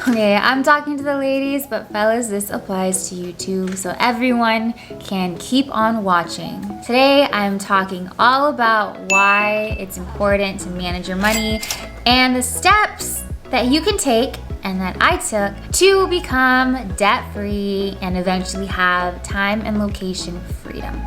Okay, I'm talking to the ladies, but fellas, this applies to you too, so everyone can keep on watching. Today, I'm talking all about why it's important to manage your money and the steps that you can take and that I took to become debt-free and eventually have time and location freedom.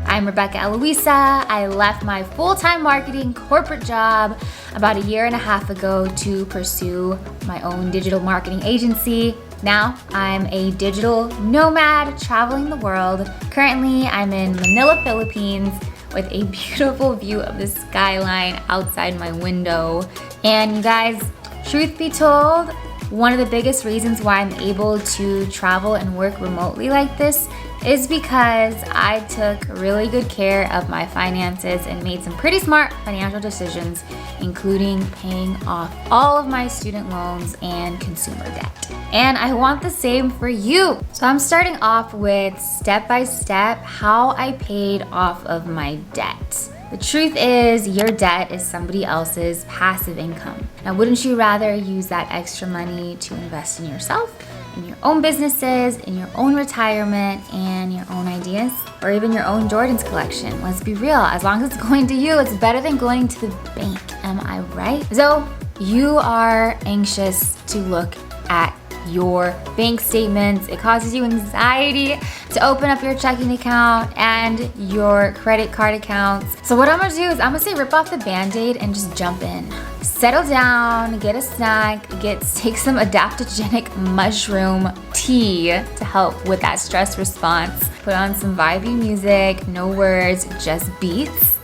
I'm Rebecca Eloisa. I left my full-time marketing corporate job about a year and a half ago to pursue my own digital marketing agency. Now I'm a digital nomad traveling the world. Currently, I'm in Manila, Philippines with a beautiful view of the skyline outside my window. And you guys, truth be told, one of the biggest reasons why I'm able to travel and work remotely like this is because I took really good care of my finances and made some pretty smart financial decisions, including paying off all of my student loans and consumer debt. And I want the same for you. So I'm starting off with step-by-step how I paid off of my debt. The truth is, your debt is somebody else's passive income. Now, wouldn't you rather use that extra money to invest in yourself, in your own businesses, in your own retirement, and your own ideas, or even your own Jordan's collection? Let's be real, as long as it's going to you, it's better than going to the bank, am I right? So you are anxious to look at your bank statements. It causes you anxiety to open up your checking account and your credit card accounts. So what I'm gonna do is I'm gonna say rip off the band-aid and just jump in. Settle down, get a snack, take some adaptogenic mushroom tea to help with that stress response. Put on some vibey music, no words, just beats.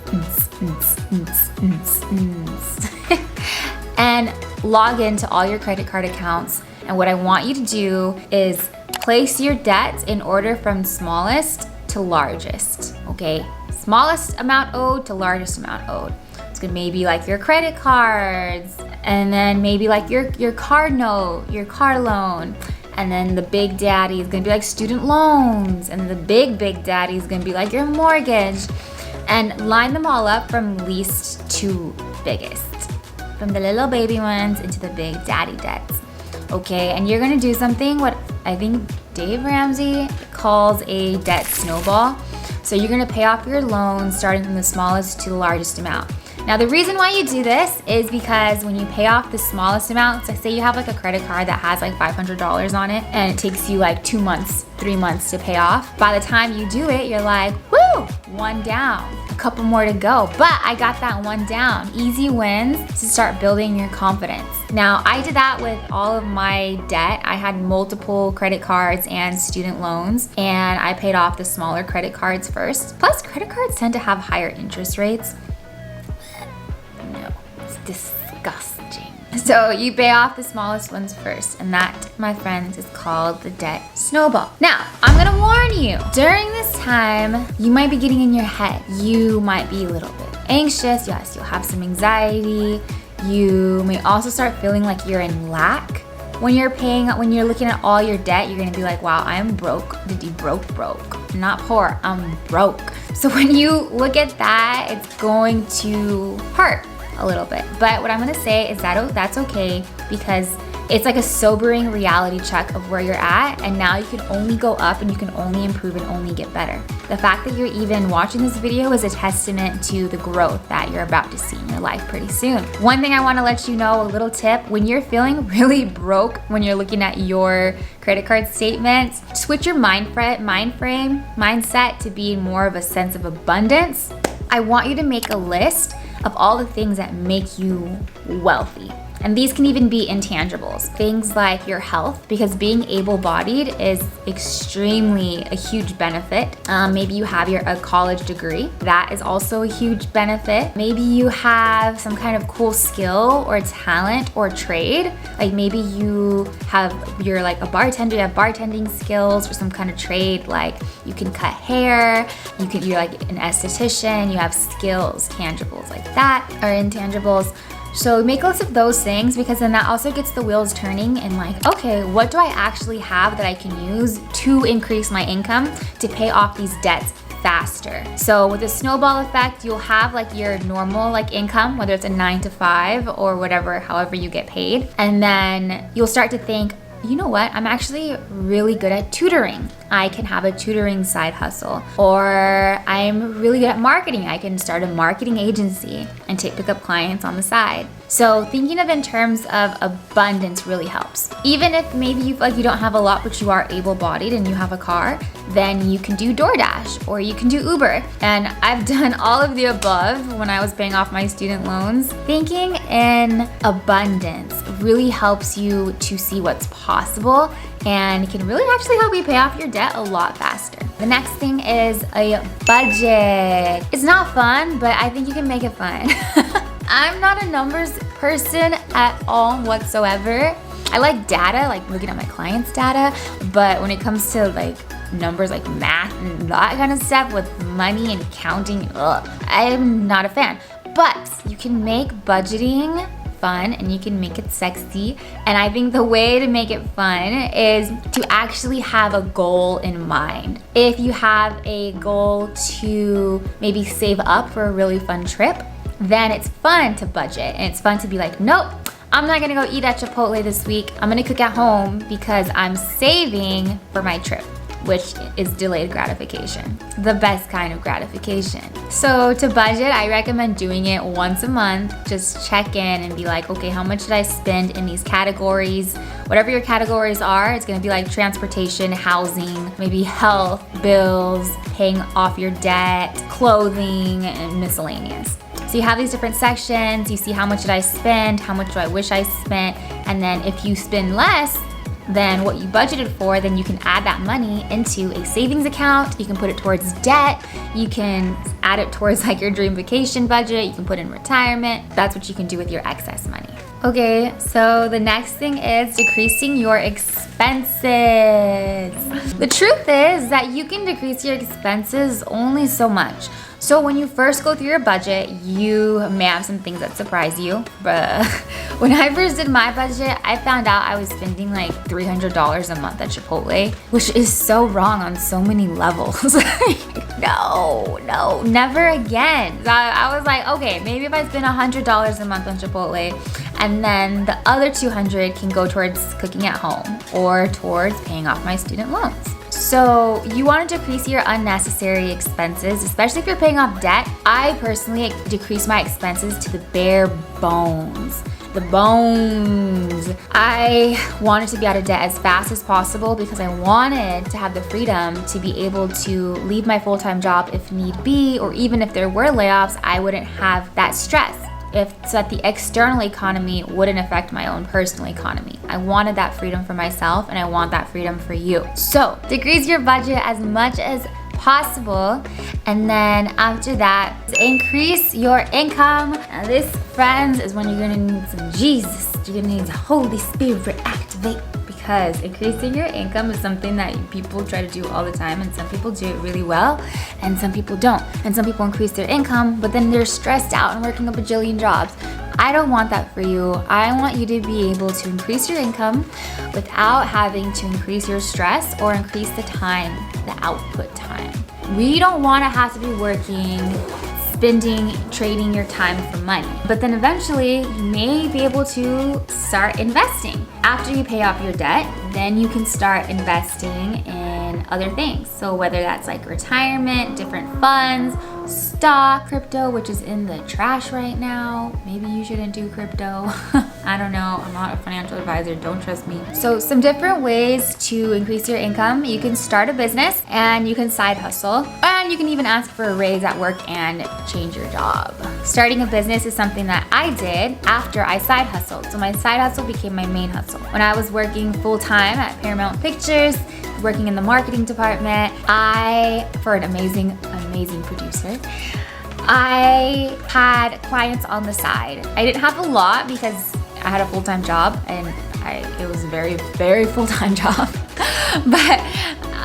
And log into all your credit card accounts. And what I want you to do is place your debt in order from smallest to largest, okay? Smallest amount owed to largest amount owed. It's gonna maybe like your credit cards, and then maybe like your card note, your car loan, and then the big daddy is gonna be like student loans, and the big daddy is gonna be like your mortgage, and line them all up from least to biggest, from the little baby ones into the big daddy debts. Okay, and you're gonna do something what I think Dave Ramsey calls a debt snowball. So you're gonna pay off your loans starting from the smallest to the largest amount. Now the reason why you do this is because when you pay off the smallest amount, so say you have like a credit card that has like $500 on it and it takes you like 2 months, 3 months to pay off. By the time you do it, you're like, woo, one down, a couple more to go. But I got that one down. Easy wins to start building your confidence. Now I did that with all of my debt. I had multiple credit cards and student loans, and I paid off the smaller credit cards first. Plus credit cards tend to have higher interest rates. Disgusting. So you pay off the smallest ones first, and that, my friends, is called the debt snowball. Now, I'm gonna warn you, during this time, you might be getting in your head. You might be a little bit anxious. Yes, you'll have some anxiety. You may also start feeling like you're in lack. When you're looking at all your debt, you're gonna be like, wow, I'm broke. Broke. Not poor, I'm broke. So when you look at that, it's going to hurt a little bit. But what I'm gonna say is that that's okay, because it's like a sobering reality check of where you're at, and now you can only go up and you can only improve and only get better. The fact that you're even watching this video is a testament to the growth that you're about to see in your life pretty soon. One thing I wanna let you know, a little tip, when you're feeling really broke, when you're looking at your credit card statements, switch your mindset to be more of a sense of abundance. I want you to make a list of all the things that make you wealthy. And these can even be intangibles. Things like your health, because being able-bodied is extremely a huge benefit. Maybe you have a college degree. That is also a huge benefit. Maybe you have some kind of cool skill or talent or trade. Like maybe you're like a bartender, you have bartending skills or some kind of trade, like you can cut hair, you're like an esthetician, you have skills, tangibles like that, or intangibles. So make a list of those things, because then that also gets the wheels turning and like, okay, what do I actually have that I can use to increase my income to pay off these debts faster. So with the snowball effect, you'll have like your normal like income, whether it's a 9 to 5 or whatever, however you get paid. And then you'll start to think, you know what, I'm actually really good at tutoring. I can have a tutoring side hustle. Or I'm really good at marketing. I can start a marketing agency and pick up clients on the side. So thinking of in terms of abundance really helps. Even if maybe you feel like you don't have a lot, but you are able-bodied and you have a car, then you can do DoorDash or you can do Uber. And I've done all of the above when I was paying off my student loans. Thinking in abundance really helps you to see what's possible and can really actually help you pay off your debt a lot faster. The next thing is a budget. It's not fun, but I think you can make it fun. I'm not a numbers person at all whatsoever. I like data, like looking at my clients' data, but when it comes to like numbers like math and that kind of stuff with money and counting, I'm not a fan. But you can make budgeting fun and you can make it sexy. And I think the way to make it fun is to actually have a goal in mind. If you have a goal to maybe save up for a really fun trip, then it's fun to budget and it's fun to be like, nope, I'm not gonna go eat at Chipotle this week. I'm gonna cook at home because I'm saving for my trip, which is delayed gratification, the best kind of gratification. So to budget, I recommend doing it once a month. Just check in and be like, okay, how much did I spend in these categories? Whatever your categories are, it's gonna be like transportation, housing, maybe health, bills, paying off your debt, clothing, and miscellaneous. So you have these different sections, you see how much did I spend, how much do I wish I spent, and then if you spend less than what you budgeted for, then you can add that money into a savings account. You can put it towards debt. You can add it towards like your dream vacation budget. You can put in retirement. That's what you can do with your excess money. Okay, so the next thing is decreasing your expenses. The truth is that you can decrease your expenses only so much. So when you first go through your budget, you may have some things that surprise you. But when I first did my budget, I found out I was spending like $300 a month at Chipotle, which is so wrong on so many levels. No, never again. So I was like, okay, maybe if I spend $100 a month on Chipotle, and then the other $200 can go towards cooking at home or towards paying off my student loans. So you want to decrease your unnecessary expenses, especially if you're paying off debt. I personally decrease my expenses to the bare bones. The bones. I wanted to be out of debt as fast as possible because I wanted to have the freedom to be able to leave my full-time job if need be, or even if there were layoffs, I wouldn't have that stress. So that the external economy wouldn't affect my own personal economy. I wanted that freedom for myself and I want that freedom for you. So decrease your budget as much as possible, and then after that, increase your income. Now this, friends, is when you're gonna need some Jesus. You're gonna need the Holy Spirit activate, because increasing your income is something that people try to do all the time, and some people do it really well and some people don't. And some people increase their income, but then they're stressed out and working a bajillion jobs. I don't want that for you. I want you to be able to increase your income without having to increase your stress or increase the time, the output time. We don't want to have to be working, spending, trading your time for money. But then eventually you may be able to start investing. After you pay off your debt, then you can start investing in other things. So whether that's like retirement, different funds, stock, crypto, which is in the trash right now. Maybe you shouldn't do crypto. I don't know. I'm not a financial advisor. Don't trust me. So some different ways to increase your income. You can start a business and you can side hustle, and you can even ask for a raise at work and change your job. Starting a business is something that I did after I side hustled. So my side hustle became my main hustle. When I was working full-time at Paramount Pictures, working in the marketing department, for an amazing producer, I had clients on the side. I didn't have a lot because I had a full-time job and it was a very, very full-time job. But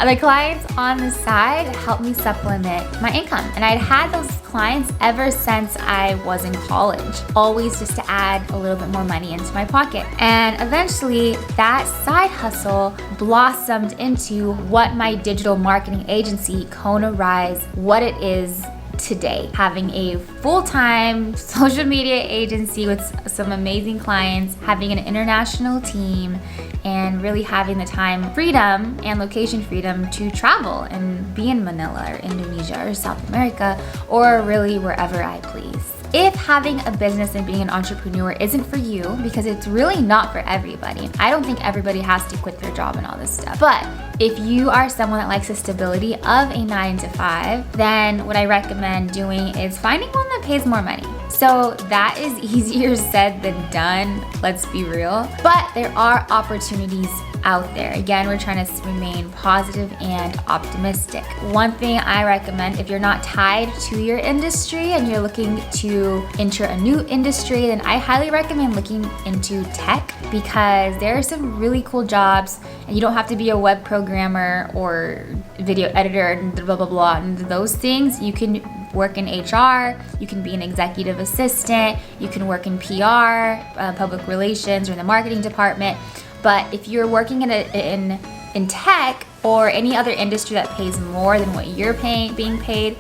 the clients on the side helped me supplement my income. And I'd had those clients ever since I was in college, always just to add a little bit more money into my pocket. And eventually that side hustle blossomed into what my digital marketing agency, Kona Rise, what it is today, having a full-time social media agency with some amazing clients, having an international team, and really having the time freedom and location freedom to travel and be in Manila or Indonesia or South America or really wherever I please. If having a business and being an entrepreneur isn't for you, because it's really not for everybody, I don't think everybody has to quit their job and all this stuff. But if you are someone that likes the stability of a 9 to 5, then what I recommend doing is finding one that pays more money. So that is easier said than done, let's be real. But there are opportunities out there. Again, we're trying to remain positive and optimistic. One thing I recommend, if you're not tied to your industry and you're looking to enter a new industry, then I highly recommend looking into tech, because there are some really cool jobs and you don't have to be a web programmer or video editor and blah, blah, blah, and those things. You can work in HR, you can be an executive assistant, you can work in PR, public relations, or in the marketing department. But if you're working in tech or any other industry that pays more than what you're being paid,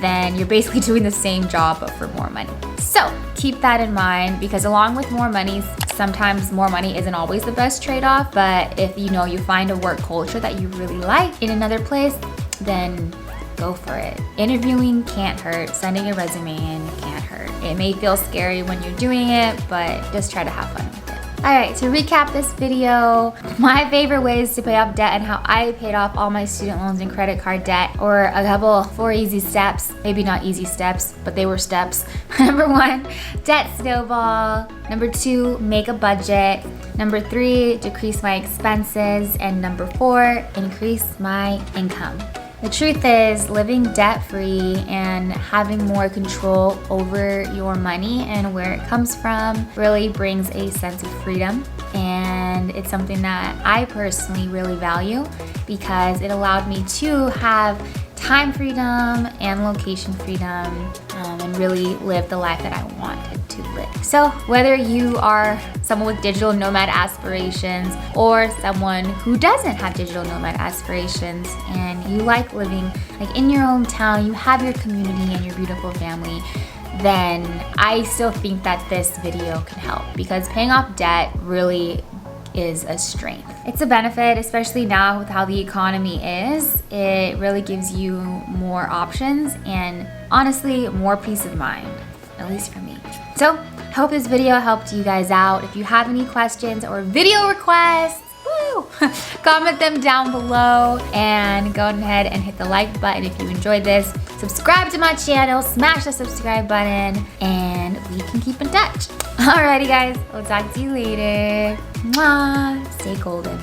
then you're basically doing the same job but for more money. So keep that in mind, because along with more money, sometimes more money isn't always the best trade-off. But if you find a work culture that you really like in another place, then go for it. Interviewing can't hurt. Sending a resume in can't hurt. It may feel scary when you're doing it, but just try to have fun with it. Alright, to recap this video, my favorite ways to pay off debt and how I paid off all my student loans and credit card debt, or a couple 4 easy steps. Maybe not easy steps, but they were steps. Number 1, debt snowball. Number 2, make a budget. Number 3, decrease my expenses. And number 4, increase my income. The truth is, living debt-free and having more control over your money and where it comes from really brings a sense of freedom. And it's something that I personally really value, because it allowed me to have time freedom and location freedom, and really live the life that I wanted to live. So whether you are someone with digital nomad aspirations or someone who doesn't have digital nomad aspirations and you like living like in your own town, you have your community and your beautiful family, then I still think that this video can help, because paying off debt really is a strength. It's a benefit, especially now with how the economy is. It really gives you more options and honestly more peace of mind, at least for me. So I hope this video helped you guys out. If you have any questions or video requests, comment them down below, and go ahead and hit the like button if you enjoyed this. Subscribe to my channel, smash the subscribe button, and we can keep in touch. Alrighty guys, we'll talk to you later. Mwah. Stay golden.